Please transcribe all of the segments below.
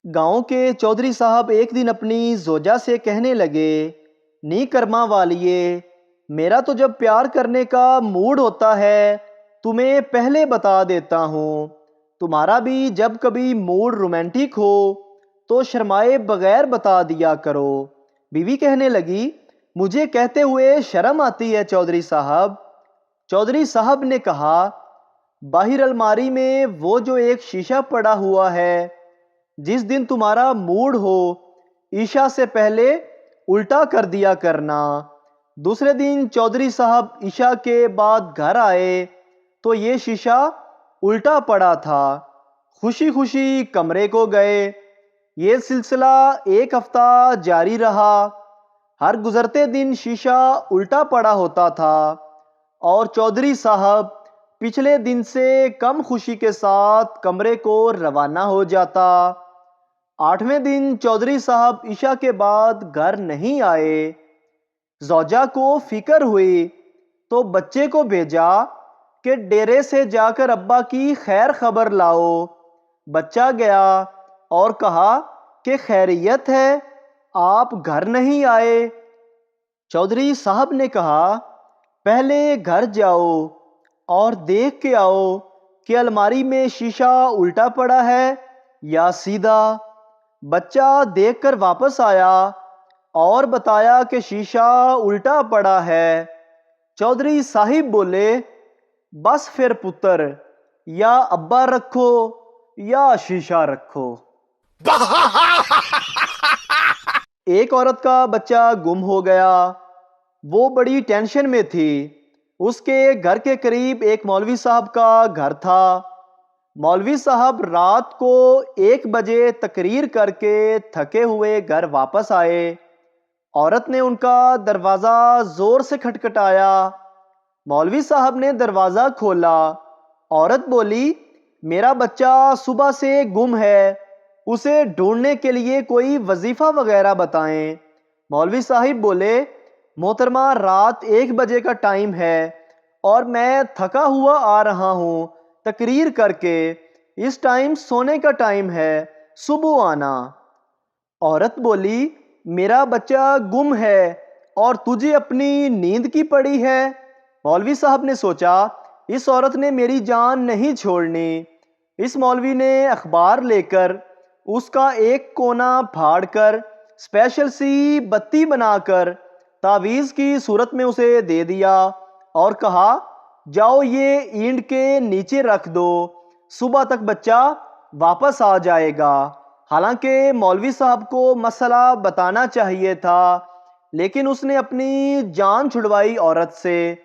गांव के चौधरी साहब एक दिन अपनी जोजा से कहने लगे, नी कर्मा वालिए, मेरा तो जब प्यार करने का मूड होता है तुम्हें पहले बता देता हूँ। तुम्हारा भी जब कभी मूड रोमांटिक हो तो शर्माए बगैर बता दिया करो। बीवी कहने लगी, मुझे कहते हुए शर्म आती है चौधरी साहब। चौधरी साहब ने कहा, बाहर अलमारी में वो जो एक शीशा पड़ा हुआ है, जिस दिन तुम्हारा मूड हो ईशा से पहले उल्टा कर दिया करना। दूसरे दिन चौधरी साहब ईशा के बाद घर आए तो ये शीशा उल्टा पड़ा था। खुशी खुशी कमरे को गए। ये सिलसिला एक हफ्ता जारी रहा। हर गुजरते दिन शीशा उल्टा पड़ा होता था और चौधरी साहब पिछले दिन से कम खुशी के साथ कमरे को रवाना हो जाता। 8वें दिन चौधरी साहब ईशा के बाद घर नहीं आए। जोजा को फिक्र हुई तो बच्चे को भेजा कि डेरे से जाकर अब्बा की खैर खबर लाओ। बच्चा गया और कहा कि खैरियत है, आप घर नहीं आए। चौधरी साहब ने कहा, पहले घर जाओ और देख के आओ कि अलमारी में शीशा उल्टा पड़ा है या सीधा। बच्चा देखकर वापस आया और बताया कि शीशा उल्टा पड़ा है। चौधरी साहिब बोले, बस फिर पुत्र, या अब्बा रखो या शीशा रखो। एक औरत का बच्चा गुम हो गया। वो बड़ी टेंशन में थी। उसके घर के करीब एक मौलवी साहब का घर था। मौलवी साहब रात को 1 बजे तकरीर करके थके हुए घर वापस आए। औरत ने उनका दरवाज़ा ज़ोर से खटखटाया। मौलवी साहब ने दरवाज़ा खोला। औरत बोली, मेरा बच्चा सुबह से गुम है, उसे ढूंढने के लिए कोई वजीफ़ा वगैरह बताएं। मौलवी साहिब बोले, मोहतरमा, रात 1 बजे का टाइम है और मैं थका हुआ आ रहा हूँ तकरीर करके। इस टाइम सोने का टाइम है, सुबह आना। औरत बोली, मेरा बच्चा गुम है और तुझे अपनी नींद की पड़ी है। मौलवी साहब ने सोचा, इस औरत ने मेरी जान नहीं छोड़नी। इस मौलवी ने अखबार लेकर उसका एक कोना फाड़कर स्पेशल सी बत्ती बनाकर तावीज़ की सूरत में उसे दे दिया और कहा, जाओ ये ईंट के नीचे रख दो, सुबह तक बच्चा वापस आ जाएगा। हालांकि मौलवी साहब को मसला बताना चाहिए था, लेकिन उसने अपनी जान छुड़वाई औरत से।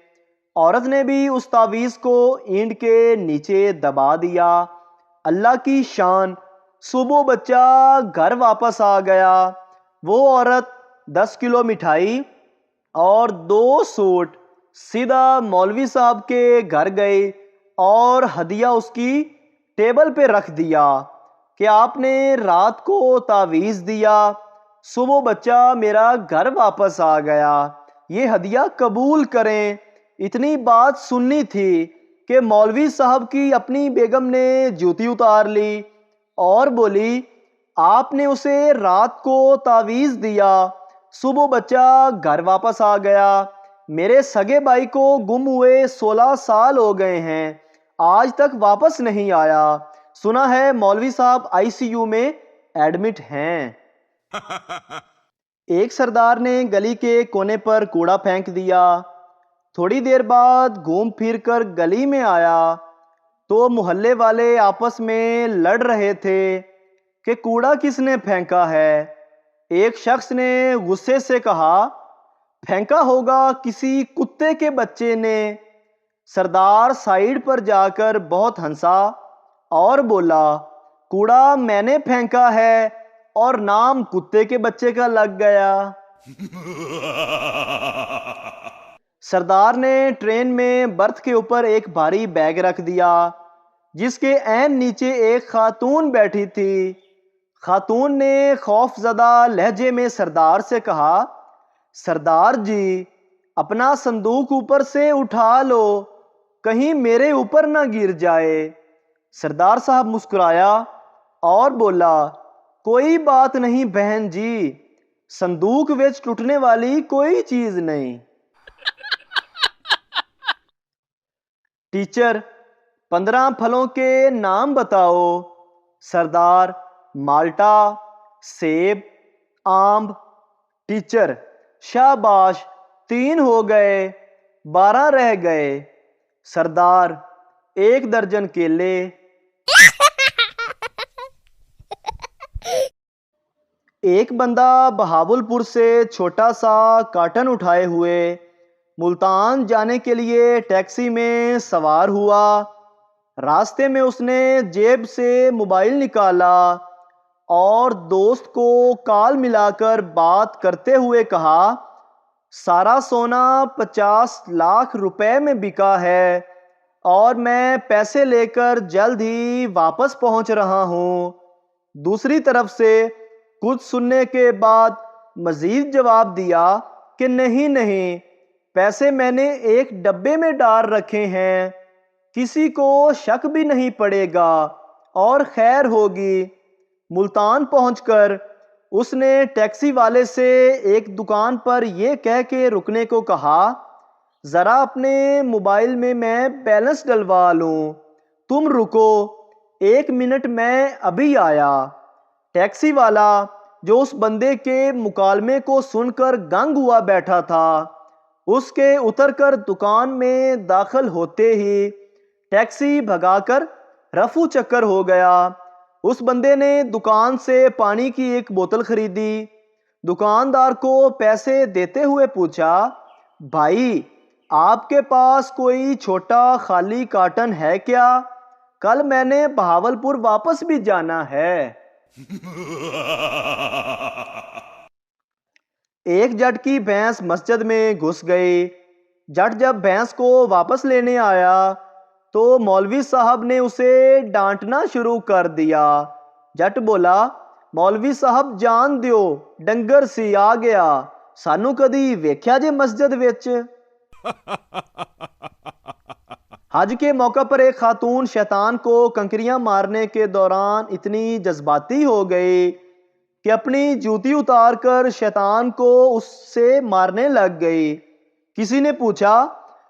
औरत ने भी उस तावीज़ को ईंट के नीचे दबा दिया। अल्लाह की शान, सुबह बच्चा घर वापस आ गया। वो औरत 10 किलो मिठाई और 2 सूट सीधा मौलवी साहब के घर गई और हदिया उसकी टेबल पे रख दिया कि आपने रात को तावीज़ दिया, सुबह बच्चा मेरा घर वापस आ गया, ये हदिया कबूल करें। इतनी बात सुननी थी कि मौलवी साहब की अपनी बेगम ने जूती उतार ली और बोली, आपने उसे रात को तावीज़ दिया, सुबह बच्चा घर वापस आ गया। मेरे सगे भाई को गुम हुए 16 साल हो गए हैं, आज तक वापस नहीं आया। सुना है मौलवी साहब आईसीयू में एडमिट हैं। एक सरदार ने गली के कोने पर कूड़ा फेंक दिया। थोड़ी देर बाद घूम फिर कर गली में आया तो मोहल्ले वाले आपस में लड़ रहे थे कि कूड़ा किसने फेंका है। एक शख्स ने गुस्से से कहा, फेंका होगा किसी कुत्ते के बच्चे ने। सरदार साइड पर जाकर बहुत हंसा और बोला, कूड़ा मैंने फेंका है और नाम कुत्ते के बच्चे का लग गया। सरदार ने ट्रेन में बर्थ के ऊपर एक भारी बैग रख दिया जिसके ऐन नीचे एक खातून बैठी थी। खातून ने खौफजदा लहजे में सरदार से कहा, सरदार जी, अपना संदूक ऊपर से उठा लो, कहीं मेरे ऊपर ना गिर जाए। सरदार साहब मुस्कुराया और बोला, کوئی بات نہیں بہن جی، صندوق وچ ٹوٹنے والی کوئی چیز نہیں۔ ٹیچر 15 پھلوں کے نام بتاؤ۔ سردار مالٹا، سیب، آم۔ ٹیچر شاباش، 3 ہو گئے، 12 رہ گئے۔ سردار 1 درجن کیلے۔ ایک بندہ بہاولپور سے چھوٹا سا کارٹن اٹھائے ہوئے ملتان جانے کے لیے ٹیکسی میں سوار ہوا۔ راستے میں اس نے جیب سے موبائل نکالا اور دوست کو کال ملا کر بات کرتے ہوئے کہا، سارا سونا 50 لاکھ روپے میں بکا ہے اور میں پیسے لے کر جلد ہی واپس پہنچ رہا ہوں۔ دوسری طرف سے کچھ سننے کے بعد مزید جواب دیا کہ نہیں، پیسے میں نے ایک ڈبے میں ڈال رکھے ہیں، کسی کو شک بھی نہیں پڑے گا اور خیر ہوگی۔ ملتان پہنچ کر اس نے ٹیکسی والے سے ایک دکان پر یہ کہہ کے رکنے کو کہا، ذرا اپنے موبائل میں بیلنس ڈلوا لوں، تم رکو 1 منٹ، میں ابھی آیا۔ ٹیکسی والا جو اس بندے کے مکالمے کو سن کر دنگ ہوا بیٹھا تھا، اس کے اتر کر دکان میں داخل ہوتے ہی ٹیکسی بھگا کر رفو چکر ہو گیا۔ اس بندے نے دکان سے پانی کی ایک بوتل خریدی، دکاندار کو پیسے دیتے ہوئے پوچھا، بھائی آپ کے پاس کوئی چھوٹا خالی کارٹن ہے کیا؟ کل میں نے بہاولپور واپس بھی جانا ہے۔ ایک جٹ کی بھینس مسجد میں گھس گئی۔ جٹ جب بھینس کو واپس لینے آیا تو مولوی صاحب نے اسے ڈانٹنا شروع کر دیا۔ جٹ بولا، مولوی صاحب جان دیو، ڈنگر سی آ گیا، سانو کدی ویکھیا جے مسجد وچ؟ حج کے موقع پر ایک خاتون شیطان کو کنکریاں مارنے کے دوران اتنی جذباتی ہو گئی کہ اپنی جوتی اتار کر شیطان کو اس سے مارنے لگ گئی۔ کسی نے پوچھا،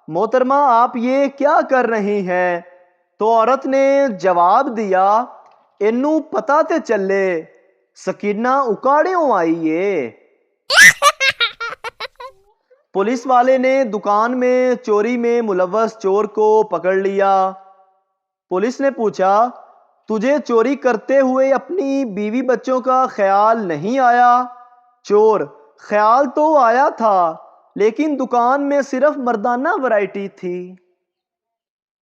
محترمہ آپ یہ کیا کر رہی ہیں؟ تو عورت نے جواب دیا، اینو پتہ تے چلے، سکینہ اکاڑیوں آئی ہے۔ پولیس والے نے دکان میں چوری میں ملوث چور کو پکڑ لیا۔ پولیس نے پوچھا، تجھے چوری کرتے ہوئے اپنی بیوی بچوں کا خیال نہیں آیا؟ چور، خیال تو آیا تھا لیکن دکان میں صرف مردانہ ورائٹی تھی۔